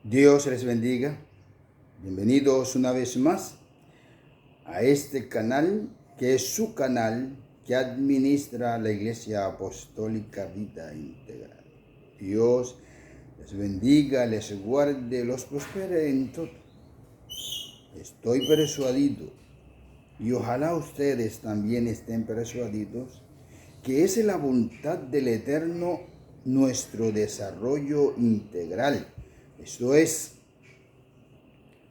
Dios les bendiga. Bienvenidos una vez más a este canal, que es su canal que administra la Iglesia Apostólica Vida Integral. Dios les bendiga, les guarde, los prospere en todo. Estoy persuadido, y ojalá ustedes también estén persuadidos, que es la voluntad del Eterno nuestro desarrollo integral. Esto es,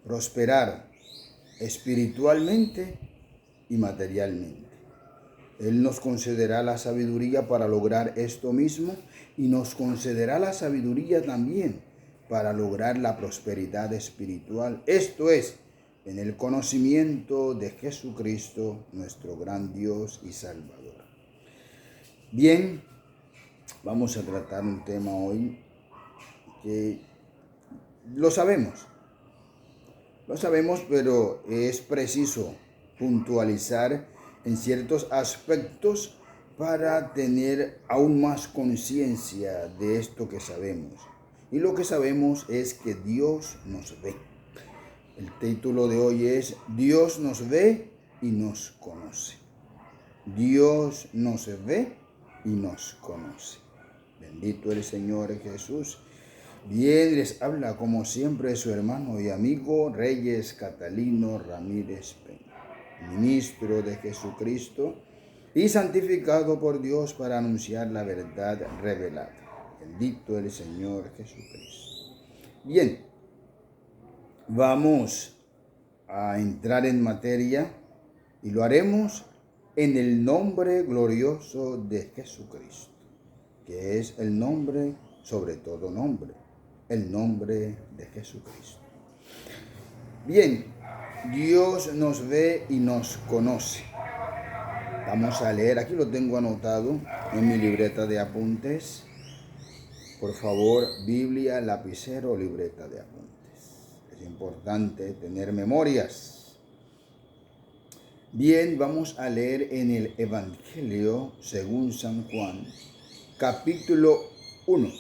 prosperar espiritualmente y materialmente. Él nos concederá la sabiduría para lograr esto mismo y nos concederá la sabiduría también para lograr la prosperidad espiritual. Esto es, en el conocimiento de Jesucristo, nuestro gran Dios y Salvador. Bien, vamos a tratar un tema hoy que lo sabemos, pero es preciso puntualizar en ciertos aspectos para tener aún más conciencia de esto que sabemos. Y lo que sabemos es que Dios nos ve. El título de hoy es Dios nos ve y nos conoce. Dios nos ve y nos conoce. Bendito el Señor Jesús. Bien, les habla como siempre su hermano y amigo Reyes Catalino Ramírez Peña, ministro de Jesucristo y santificado por Dios para anunciar la verdad revelada. Bendito el Señor Jesucristo. Bien, vamos a entrar en materia y lo haremos en el nombre glorioso de Jesucristo, que es el nombre sobre todo nombre, el nombre de Jesucristo. Bien, Dios nos ve y nos conoce. Vamos a leer, aquí lo tengo anotado en mi libreta de apuntes. Por favor, Biblia, lapicero, libreta de apuntes. Es importante tener memorias. Bien, vamos a leer en el Evangelio según San Juan, capítulo 1,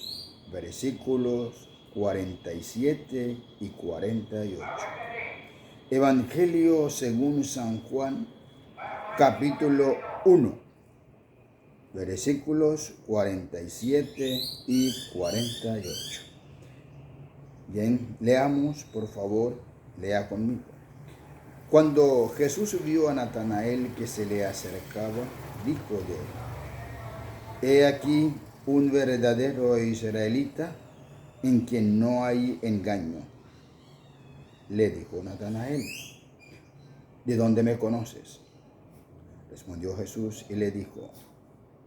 versículos 47 y 48. Evangelio según San Juan, capítulo 1, versículos 47 y 48. Bien, leamos, por favor, lea conmigo. Cuando Jesús vio a Natanael que se le acercaba, dijo de él: He aquí un verdadero israelita en quien no hay engaño. Le dijo Natanael: ¿De dónde me conoces? Respondió Jesús y le dijo: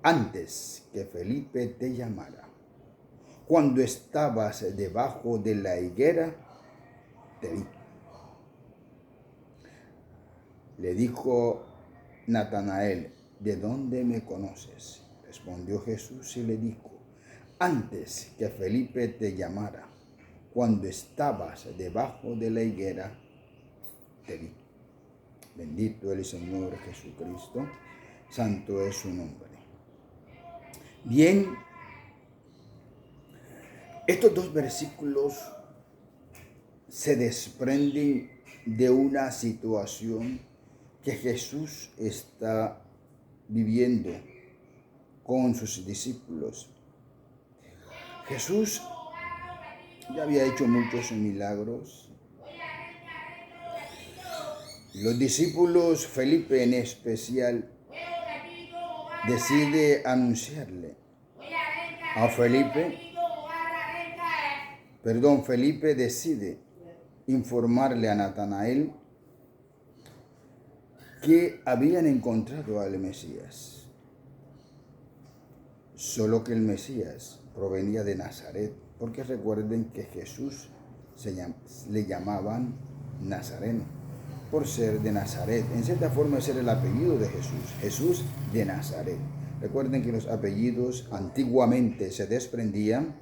Antes que Felipe te llamara, cuando estabas debajo de la higuera, te vi. Le dijo Natanael: ¿De dónde me conoces? Respondió Jesús y le dijo: Antes que Felipe te llamara, cuando estabas debajo de la higuera, te vi. Bendito el Señor Jesucristo, santo es su nombre. Bien, estos dos versículos se desprenden de una situación que Jesús está viviendo con sus discípulos. Jesús ya había hecho muchos milagros. Los discípulos, Felipe en especial, decide anunciarle a Felipe decide informarle a Natanael que habían encontrado al Mesías. Solo que el Mesías provenía de Nazaret, porque recuerden que Jesús le llamaban Nazareno, por ser de Nazaret. En cierta forma ese era el apellido de Jesús, Jesús de Nazaret. Recuerden que los apellidos antiguamente se desprendían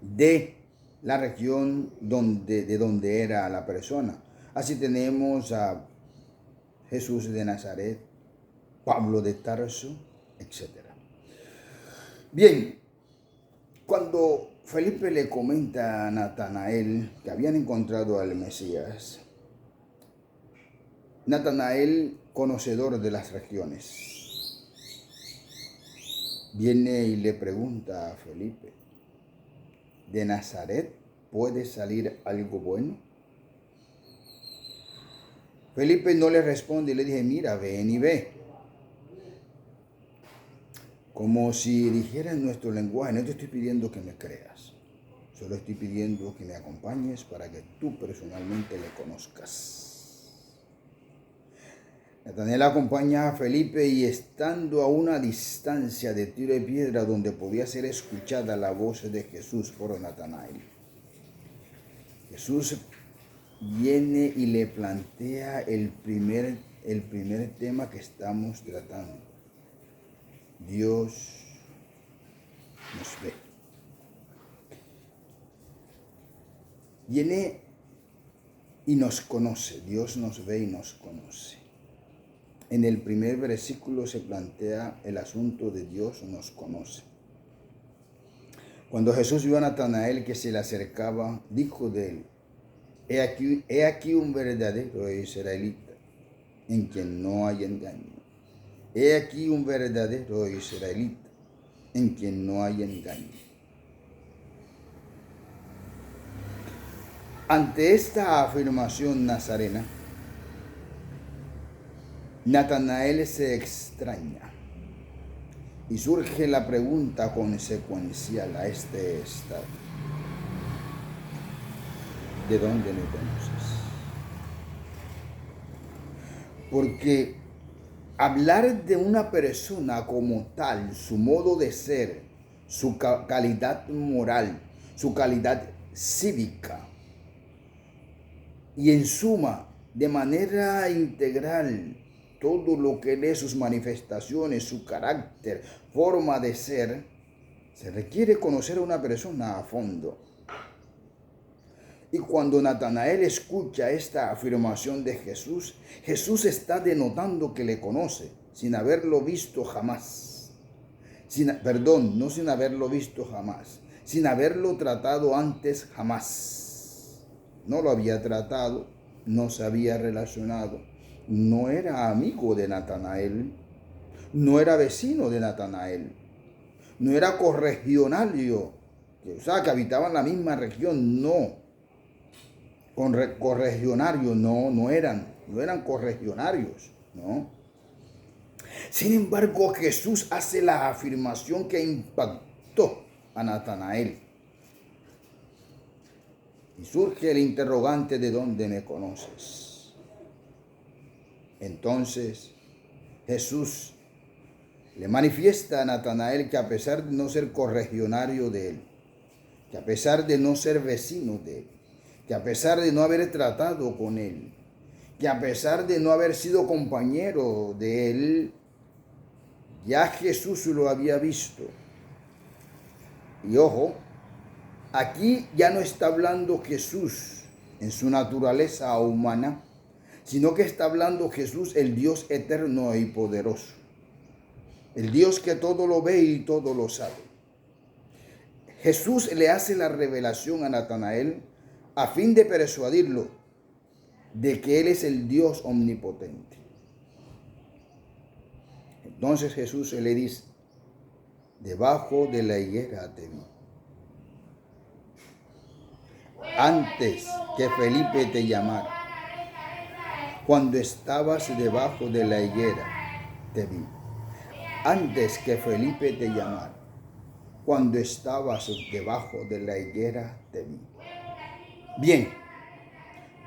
de la región de donde era la persona. Así tenemos a Jesús de Nazaret, Pablo de Tarso, etc. Bien, cuando Felipe le comenta a Natanael que habían encontrado al Mesías. Natanael, conocedor de las regiones, viene y le pregunta a Felipe, ¿de Nazaret puede salir algo bueno? Felipe no le responde y le dije, mira, ven y ve. Como si dijera en nuestro lenguaje, no te estoy pidiendo que me creas, solo estoy pidiendo que me acompañes para que tú personalmente le conozcas. Natanael acompaña a Felipe y estando a una distancia de tiro de piedra donde podía ser escuchada la voz de Jesús por Natanael, Jesús viene y le plantea el primer tema que estamos tratando. Dios nos ve. Viene y nos conoce. Dios nos ve y nos conoce. En el primer versículo se plantea el asunto de Dios nos conoce. Cuando Jesús vio a Natanael que se le acercaba, dijo de él, he aquí un verdadero israelita, en quien no hay engaño. He aquí un verdadero israelita, en quien no hay engaño. Ante esta afirmación nazarena, Natanael se extraña y surge la pregunta consecuencial a este estado. ¿De dónde me conoces? Porque hablar de una persona como tal, su modo de ser, su calidad moral, su calidad cívica, y en suma, de manera integral, todo lo que lee sus manifestaciones, su carácter, forma de ser, se requiere conocer a una persona a fondo. Y cuando Natanael escucha esta afirmación de Jesús, Jesús está denotando que le conoce, sin haberlo visto jamás. No sin haberlo visto jamás, sin haberlo tratado antes jamás. No lo había tratado, no se había relacionado, no era amigo de Natanael, no era vecino de Natanael, no era corregionario, que habitaba en la misma región, no. Corregionarios, no eran corregionarios, ¿no? Sin embargo, Jesús hace la afirmación que impactó a Natanael. Y surge el interrogante, ¿de dónde me conoces? Entonces, Jesús le manifiesta a Natanael que a pesar de no ser corregionario de él, que a pesar de no ser vecino de él, que a pesar de no haber tratado con él, que a pesar de no haber sido compañero de él, ya Jesús lo había visto. Y ojo, aquí ya no está hablando Jesús en su naturaleza humana, sino que está hablando Jesús, el Dios eterno y poderoso, el Dios que todo lo ve y todo lo sabe. Jesús le hace la revelación a Natanael a fin de persuadirlo de que Él es el Dios omnipotente. Entonces Jesús le dice, debajo de la higuera te vi. Antes que Felipe te llamara, cuando estabas debajo de la higuera te vi. Antes que Felipe te llamara, cuando estabas debajo de la higuera te vi. Bien,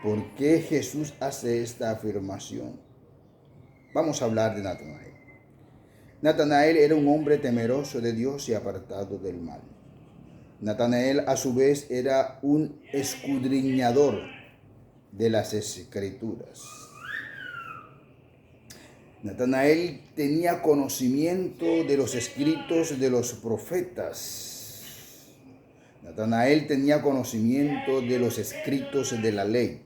¿por qué Jesús hace esta afirmación? Vamos a hablar de Natanael. Natanael era un hombre temeroso de Dios y apartado del mal. Natanael, a su vez, era un escudriñador de las Escrituras. Natanael tenía conocimiento de los escritos de los profetas. Natanael tenía conocimiento de los escritos de la ley.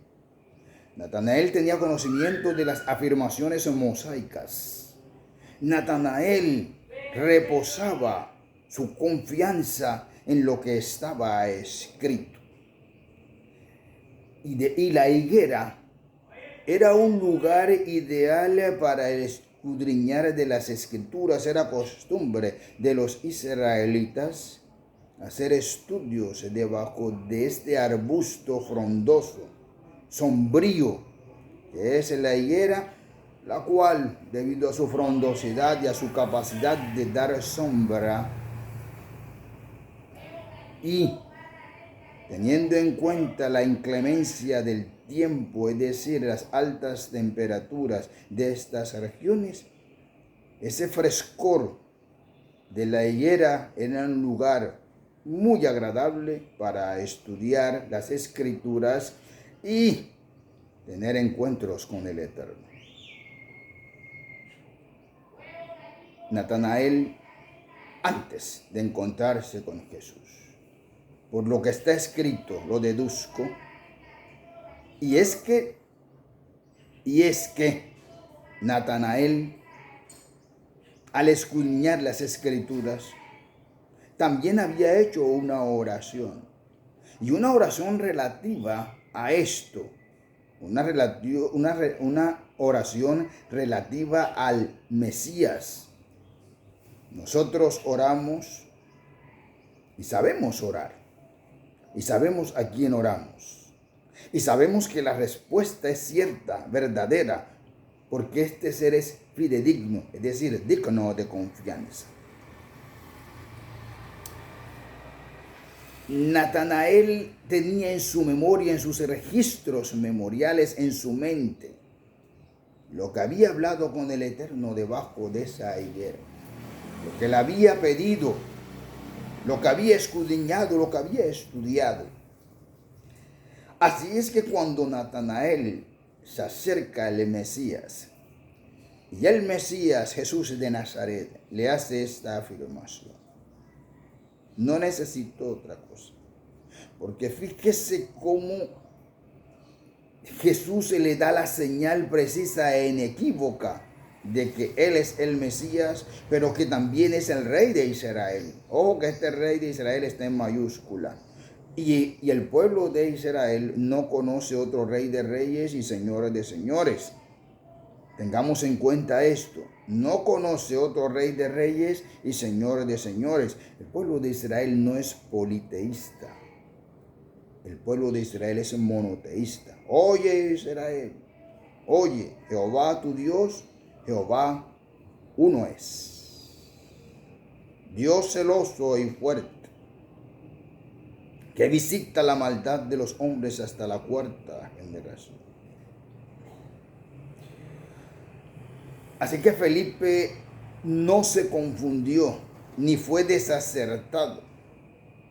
Natanael tenía conocimiento de las afirmaciones mosaicas. Natanael reposaba su confianza en lo que estaba escrito. Y la higuera era un lugar ideal para escudriñar de las escrituras. Era costumbre de los israelitas hacer estudios debajo de este arbusto frondoso, sombrío, que es la higuera, la cual, debido a su frondosidad y a su capacidad de dar sombra, y teniendo en cuenta la inclemencia del tiempo, es decir, las altas temperaturas de estas regiones, ese frescor de la higuera era un lugar muy agradable para estudiar las escrituras y tener encuentros con el Eterno. Natanael, antes de encontrarse con Jesús, por lo que está escrito, lo deduzco, y es que Natanael, al escudriñar las escrituras, también había hecho una oración, y una oración relativa a esto, una oración relativa al Mesías. Nosotros oramos y sabemos orar, y sabemos a quién oramos, y sabemos que la respuesta es cierta, verdadera, porque este ser es fidedigno, es decir, digno de confianza. Natanael tenía en su memoria, en sus registros memoriales, en su mente, lo que había hablado con el Eterno debajo de esa higuera, lo que le había pedido, lo que había escudriñado, lo que había estudiado. Así es que cuando Natanael se acerca al Mesías, y el Mesías, Jesús de Nazaret, le hace esta afirmación: no necesito otra cosa. Porque fíjese cómo Jesús le da la señal precisa e inequívoca de que Él es el Mesías, pero que también es el Rey de Israel. Ojo que este Rey de Israel está en mayúscula. Y el pueblo de Israel no conoce otro Rey de Reyes y Señor de Señores. Tengamos en cuenta esto. No conoce otro Rey de Reyes y Señor de Señores. El pueblo de Israel no es politeísta. El pueblo de Israel es monoteísta. Oye, Israel. Oye, Jehová tu Dios, Jehová uno es. Dios celoso y fuerte, que visita la maldad de los hombres hasta la cuarta generación. Así que Felipe no se confundió ni fue desacertado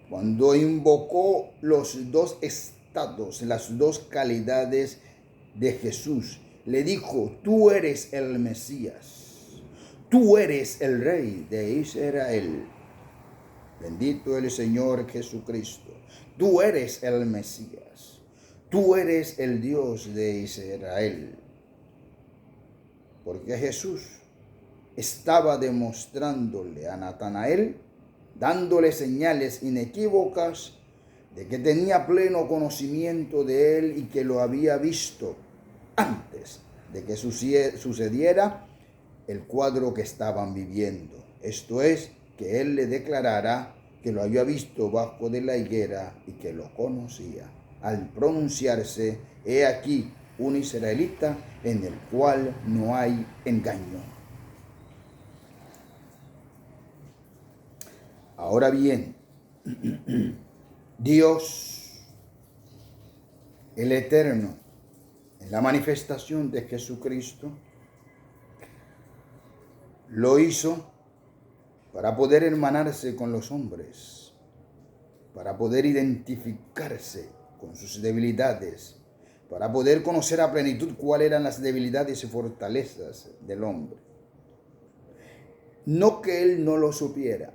cuando invocó los dos estados, las dos calidades de Jesús. Le dijo: tú eres el Mesías, tú eres el Rey de Israel. Bendito el Señor Jesucristo. Tú eres el Mesías, tú eres el Dios de Israel. Porque Jesús estaba demostrándole a Natanael, dándole señales inequívocas de que tenía pleno conocimiento de él y que lo había visto antes de que sucediera el cuadro que estaban viviendo. Esto es, que él le declarara que lo había visto bajo de la higuera y que lo conocía. Al pronunciarse: he aquí un israelita en el cual no hay engaño. Ahora bien, Dios, el Eterno, en la manifestación de Jesucristo, lo hizo para poder hermanarse con los hombres, para poder identificarse con sus debilidades, para poder conocer a plenitud cuáles eran las debilidades y fortalezas del hombre. No que él no lo supiera,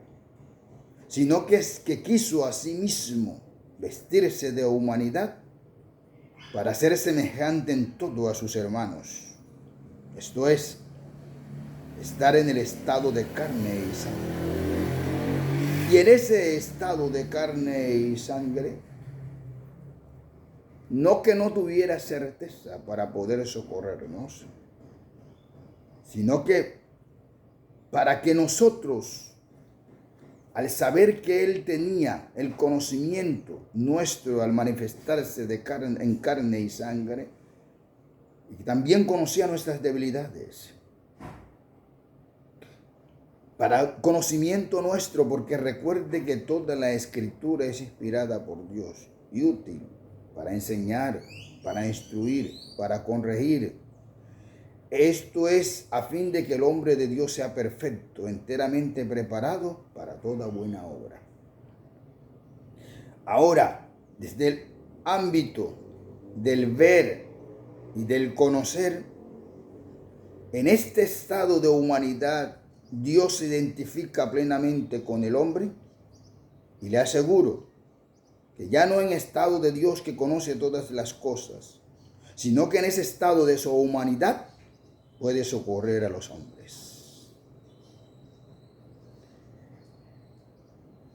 sino que quiso a sí mismo vestirse de humanidad para ser semejante en todo a sus hermanos. Esto es, estar en el estado de carne y sangre. Y en ese estado de carne y sangre, no que no tuviera certeza para poder socorrernos, sino que para que nosotros, al saber que Él tenía el conocimiento nuestro al manifestarse en carne y sangre, y que también conocía nuestras debilidades, para conocimiento nuestro, porque recuerde que toda la Escritura es inspirada por Dios y útil para enseñar, para instruir, para corregir. Esto es a fin de que el hombre de Dios sea perfecto, enteramente preparado para toda buena obra. Ahora, desde el ámbito del ver y del conocer, en este estado de humanidad, Dios se identifica plenamente con el hombre, y le aseguro que ya no en estado de Dios que conoce todas las cosas, sino que en ese estado de su humanidad puede socorrer a los hombres.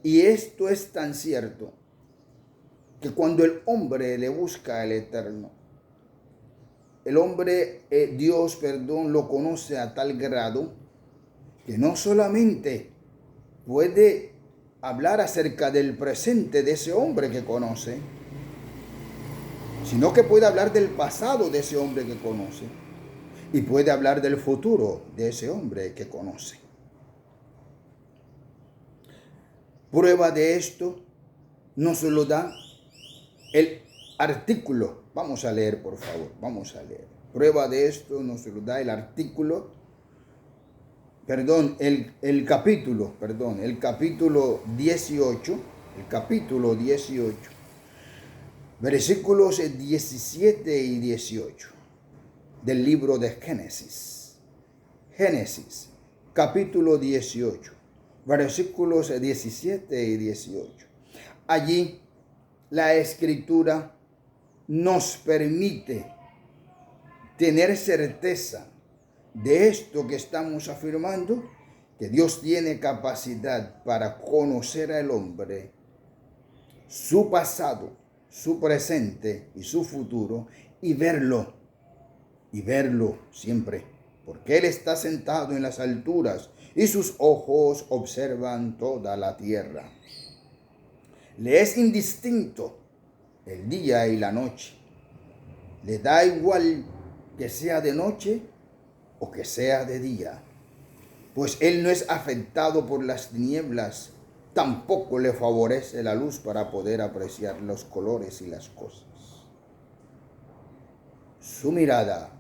Y esto es tan cierto que cuando el hombre le busca al Eterno, el hombre, Dios, lo conoce a tal grado que no solamente puede hablar acerca del presente de ese hombre que conoce, sino que puede hablar del pasado de ese hombre que conoce y puede hablar del futuro de ese hombre que conoce. Prueba de esto nos lo da el artículo. Vamos a leer, por favor, vamos a leer. Prueba de esto nos lo da el artículo. El capítulo 18, versículos 17 y 18 del libro de Génesis. Génesis, capítulo 18, versículos 17 y 18. Allí la Escritura nos permite tener certeza de esto que estamos afirmando, que Dios tiene capacidad para conocer al hombre, su pasado, su presente y su futuro, y verlo siempre, porque Él está sentado en las alturas y sus ojos observan toda la tierra. Le es indistinto el día y la noche. Le da igual que sea de noche o que sea de día, pues Él no es afectado por las tinieblas, tampoco le favorece la luz para poder apreciar los colores y las cosas. Su mirada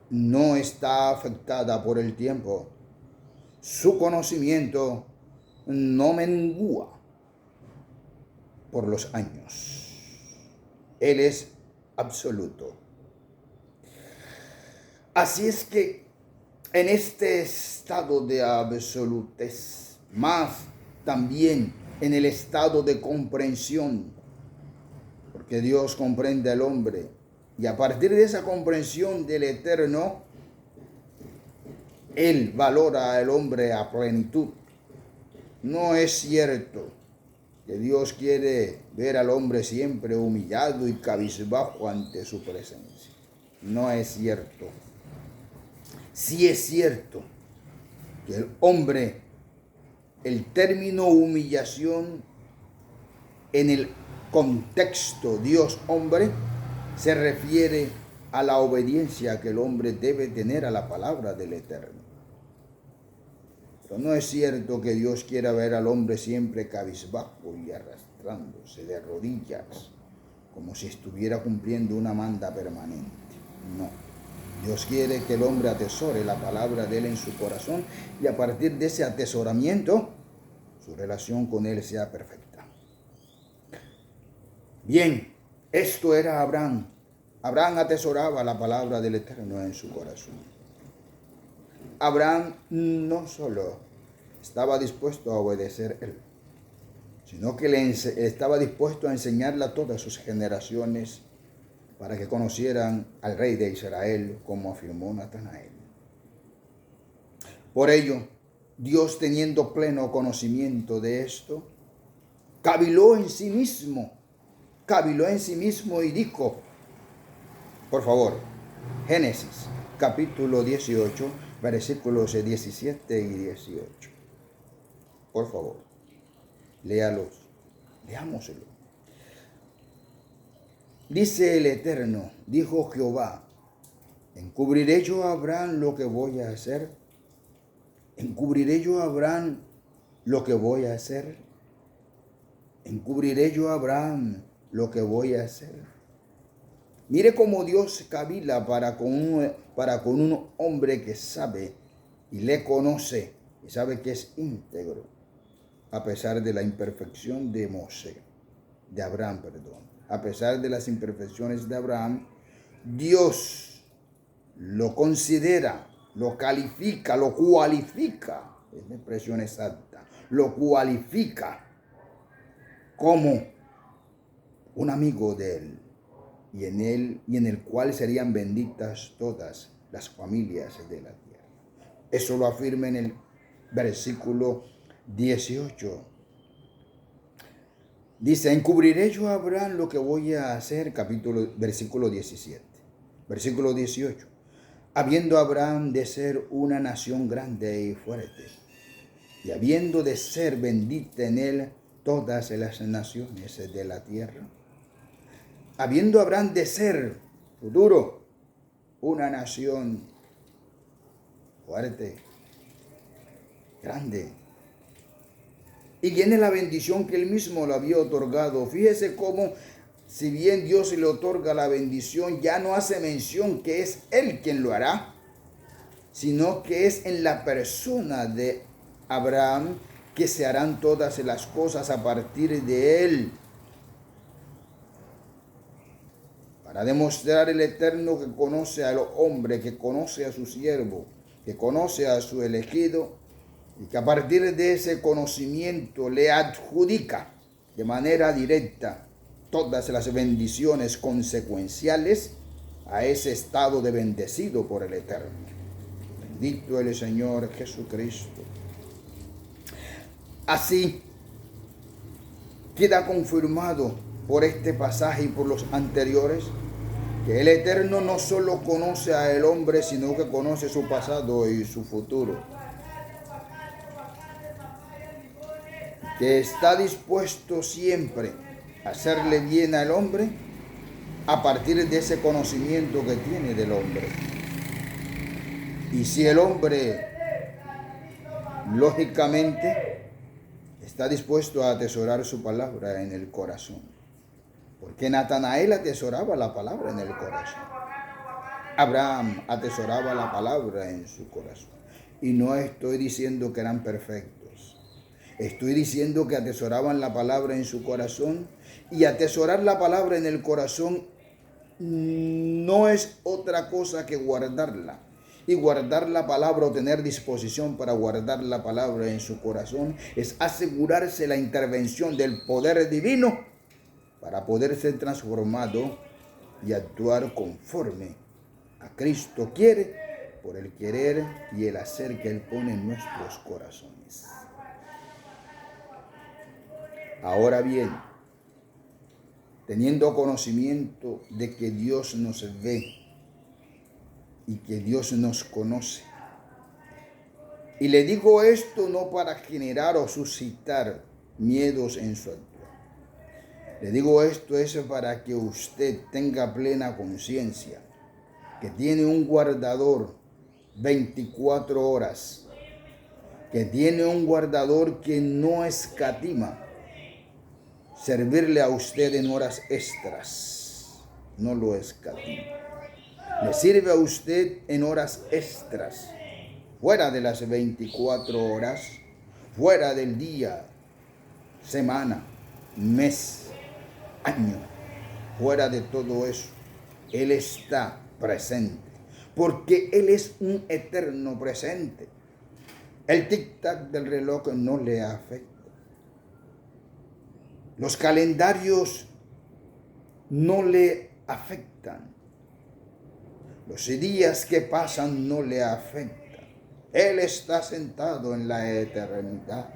no está afectada por el tiempo, su conocimiento no mengua por los años. Él es absoluto. Así es que en este estado de absolutez, más también en el estado de comprensión, porque Dios comprende al hombre, y a partir de esa comprensión del Eterno, Él valora al hombre a plenitud. No es cierto que Dios quiere ver al hombre siempre humillado y cabizbajo ante su presencia. No es cierto. Sí es cierto que el hombre, el término humillación en el contexto Dios-hombre, se refiere a la obediencia que el hombre debe tener a la palabra del Eterno. Pero no es cierto que Dios quiera ver al hombre siempre cabizbajo y arrastrándose de rodillas, como si estuviera cumpliendo una manda permanente. No. Dios quiere que el hombre atesore la palabra de Él en su corazón y a partir de ese atesoramiento, su relación con Él sea perfecta. Bien, esto era Abraham. Abraham atesoraba la palabra del Eterno en su corazón. Abraham no solo estaba dispuesto a obedecer Él, sino que estaba dispuesto a enseñarle a todas sus generaciones para que conocieran al rey de Israel, como afirmó Natanael. Por ello, Dios, teniendo pleno conocimiento de esto, caviló en sí mismo y dijo, por favor, Génesis capítulo 18, versículos 17 y 18. Por favor, leámoslo. Dice el Eterno, dijo Jehová, ¿encubriré yo a Abraham lo que voy a hacer? ¿Encubriré yo a Abraham lo que voy a hacer? ¿Encubriré yo a Abraham lo que voy a hacer? Mire cómo Dios cavila para con un hombre que sabe y le conoce y sabe que es íntegro, a pesar de la imperfección de Abraham. A pesar de las imperfecciones de Abraham, Dios lo considera, lo califica, lo cualifica, es la expresión exacta, lo cualifica como un amigo de él, y en el cual serían benditas todas las familias de la tierra. Eso lo afirma en el versículo 18. Dice, encubriré yo a Abraham lo que voy a hacer, versículo 17. Versículo 18. Habiendo Abraham de ser una nación grande y fuerte, y habiendo de ser bendita en él todas las naciones de la tierra. Habiendo Abraham de ser futuro una nación fuerte, grande, y viene la bendición que él mismo le había otorgado. Fíjese cómo, si bien Dios le otorga la bendición, ya no hace mención que es él quien lo hará, sino que es en la persona de Abraham que se harán todas las cosas a partir de él. Para demostrar el Eterno que conoce al hombre, que conoce a su siervo, que conoce a su elegido, y que a partir de ese conocimiento le adjudica de manera directa todas las bendiciones consecuenciales a ese estado de bendecido por el Eterno. Bendito el Señor Jesucristo. Así queda confirmado por este pasaje y por los anteriores que el Eterno no solo conoce al hombre, sino que conoce su pasado y su futuro. Que está dispuesto siempre a hacerle bien al hombre a partir de ese conocimiento que tiene del hombre. Y si el hombre, lógicamente, está dispuesto a atesorar su palabra en el corazón, porque Natanael atesoraba la palabra en el corazón. Abraham atesoraba la palabra en su corazón. Y no estoy diciendo que eran perfectos. Estoy diciendo que atesoraban la palabra en su corazón. Y atesorar la palabra en el corazón no es otra cosa que guardarla. Y guardar la palabra o tener disposición para guardar la palabra en su corazón es asegurarse la intervención del poder divino para poder ser transformado y actuar conforme a Cristo quiere, por el querer y el hacer que Él pone en nuestros corazones. Ahora bien, teniendo conocimiento de que Dios nos ve y que Dios nos conoce, y le digo esto no para generar o suscitar miedos en su actuar. Le digo esto es para que usted tenga plena conciencia que tiene un guardador 24 horas, que tiene un guardador que no escatima servirle a usted en horas extras, no lo escatima. Le sirve a usted en horas extras, fuera de las 24 horas, fuera del día, semana, mes, año, fuera de todo eso. Él está presente, porque Él es un eterno presente. El tic-tac del reloj no le afecta. Los calendarios no le afectan. Los días que pasan no le afectan. Él está sentado en la eternidad.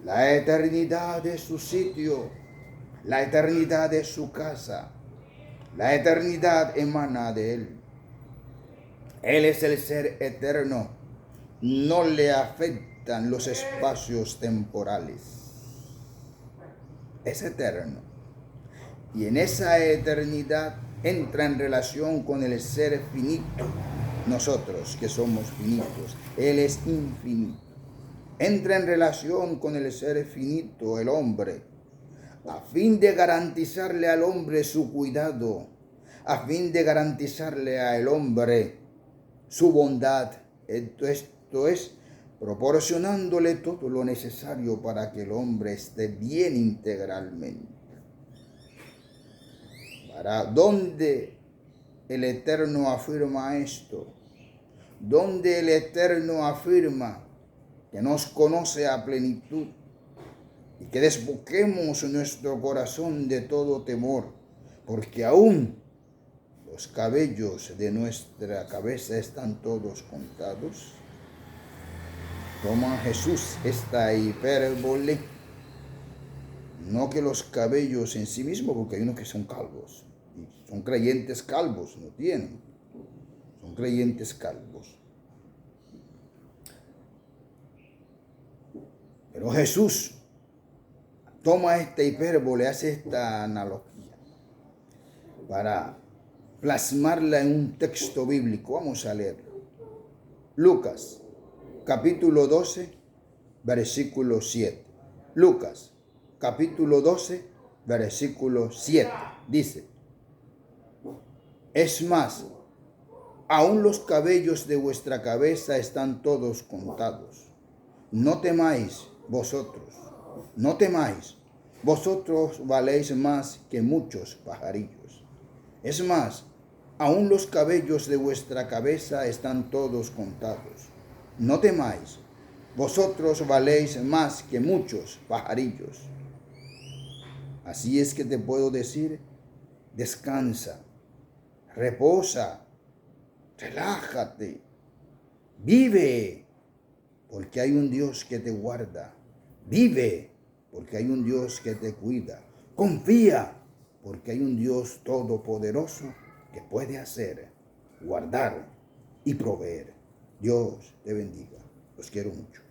La eternidad de su sitio, la eternidad de su casa, la eternidad emana de Él. Él es el ser eterno. No le afectan los espacios temporales. Es eterno. Y en esa eternidad entra en relación con el ser finito. Nosotros que somos finitos. Él es infinito. Entra en relación con el ser finito, el hombre, a fin de garantizarle al hombre su cuidado, a fin de garantizarle al hombre su bondad. Esto es, proporcionándole todo lo necesario para que el hombre esté bien integralmente. ¿Para dónde el Eterno afirma esto? ¿Dónde el Eterno afirma que nos conoce a plenitud y que despoquemos nuestro corazón de todo temor, porque aún los cabellos de nuestra cabeza están todos contados? Toma Jesús esta hipérbole, no que los cabellos en sí mismos, porque hay unos que son calvos, y son creyentes calvos, no tienen, son creyentes calvos. Pero Jesús toma esta hipérbole, hace esta analogía para plasmarla en un texto bíblico. Vamos a leerlo. Lucas, capítulo 12, versículo 7. Lucas, capítulo 12, versículo 7. Dice: es más, aún los cabellos de vuestra cabeza están todos contados. No temáis vosotros, no temáis, vosotros valéis más que muchos pajarillos. Es más, aún los cabellos de vuestra cabeza están todos contados. No temáis, vosotros valéis más que muchos pajarillos. Así es que te puedo decir, descansa, reposa, relájate, vive, porque hay un Dios que te guarda. Vive, porque hay un Dios que te cuida. Confía, porque hay un Dios todopoderoso que puede hacer, guardar y proveer. Dios te bendiga. Los quiero mucho.